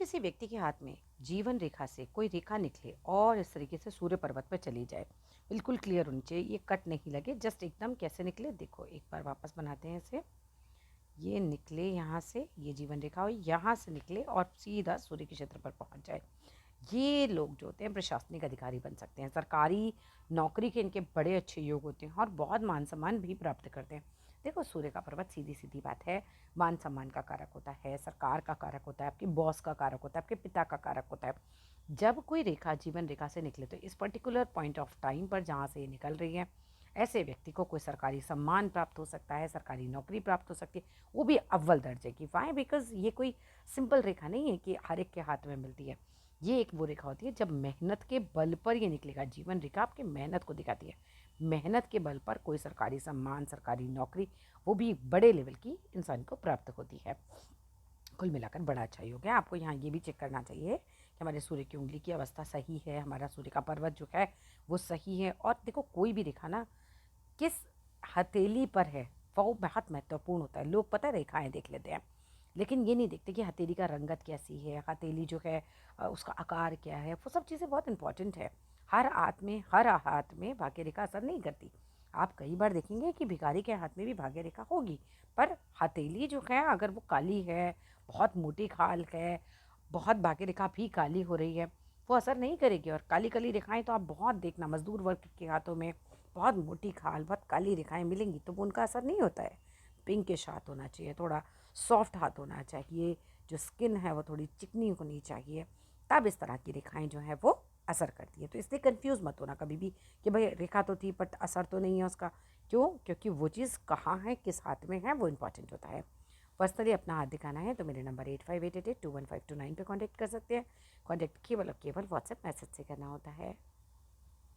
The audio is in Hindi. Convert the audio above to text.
किसी व्यक्ति के हाथ में जीवन रेखा से कोई रेखा निकले और इस तरीके से सूर्य पर्वत पर चली जाए, बिल्कुल क्लियर होनी चाहिए, ये कट नहीं लगे, जस्ट एकदम कैसे निकले देखो, एक बार वापस बनाते हैं इसे। ये निकले यहाँ से, ये जीवन रेखा हो, यहाँ से निकले और सीधा सूर्य के क्षेत्र पर पहुँच जाए। ये लोग जो होते हैं प्रशासनिक अधिकारी बन सकते हैं, सरकारी नौकरी के इनके बड़े अच्छे योग होते हैं और बहुत मान सम्मान भी प्राप्त करते हैं। देखो, सूर्य का पर्वत सीधी सीधी बात है, मान सम्मान का कारक होता है, सरकार का कारक होता है, आपके बॉस का कारक होता है, आपके पिता का कारक होता है। जब कोई रेखा जीवन रेखा से निकले तो इस पर्टिकुलर पॉइंट ऑफ टाइम पर जहाँ से ये निकल रही है, ऐसे व्यक्ति को कोई सरकारी सम्मान प्राप्त हो सकता है, सरकारी नौकरी प्राप्त हो सकती है, वो भी अव्वल दर्जे की। वाई? बिकॉज ये कोई सिंपल रेखा नहीं है कि हर एक के हाथ में मिलती है। ये एक वो रेखा होती है जब मेहनत के बल पर ये निकलेगा। जीवन रेखा आपकी मेहनत को दिखाती है। मेहनत के बल पर कोई सरकारी सम्मान, सरकारी नौकरी, वो भी बड़े लेवल की इंसान को प्राप्त होती है। कुल मिलाकर बड़ा अच्छा योग है। आपको यहाँ ये भी चेक करना चाहिए कि हमारे सूर्य की उंगली की अवस्था सही है, हमारा सूर्य का पर्वत जो है वो सही है। और देखो, कोई भी रेखा ना किस हथेली पर है वो बहुत महत्वपूर्ण होता है। लोग पता है रेखाएं देख लेते हैं, लेकिन ये नहीं देखते कि हथेली का रंगत कैसी है, हथेली जो है उसका आकार क्या है। वो सब चीज़ें बहुत इंपॉर्टेंट है। हर हाथ में भाग्य रेखा असर नहीं करती। आप कई बार देखेंगे कि भिखारी के हाथ में भी भाग्य रेखा होगी, पर हथेली जो है अगर वो काली है, बहुत मोटी खाल है, बहुत भाग्य रेखा भी काली हो रही है, वो असर नहीं करेगी। और काली काली रेखाएं तो आप बहुत देखना, मजदूर वर्ग के हाथों में बहुत मोटी खाल, बहुत काली रेखाएं मिलेंगी तो वो उनका असर नहीं होता है। पिंकिश हाथ होना चाहिए, थोड़ा सॉफ्ट हाथ होना चाहिए, जो स्किन है वो थोड़ी चिकनी होनी चाहिए, तब इस तरह की रेखाएं जो है वो असर करती है। तो इसलिए कंफ्यूज मत होना कभी भी कि भाई रेखा तो थी बट असर तो नहीं है उसका। क्यों? क्योंकि वो चीज़ कहाँ है, किस हाथ में है, वो इंपॉर्टेंट होता है। पर्सनली अपना हाथ दिखाना है तो मेरे नंबर 85882152 पे कॉन्टैक्ट कर सकते हैं। कॉन्टैक्ट केवल और केवल व्हाट्सएप मैसेज से करना होता है।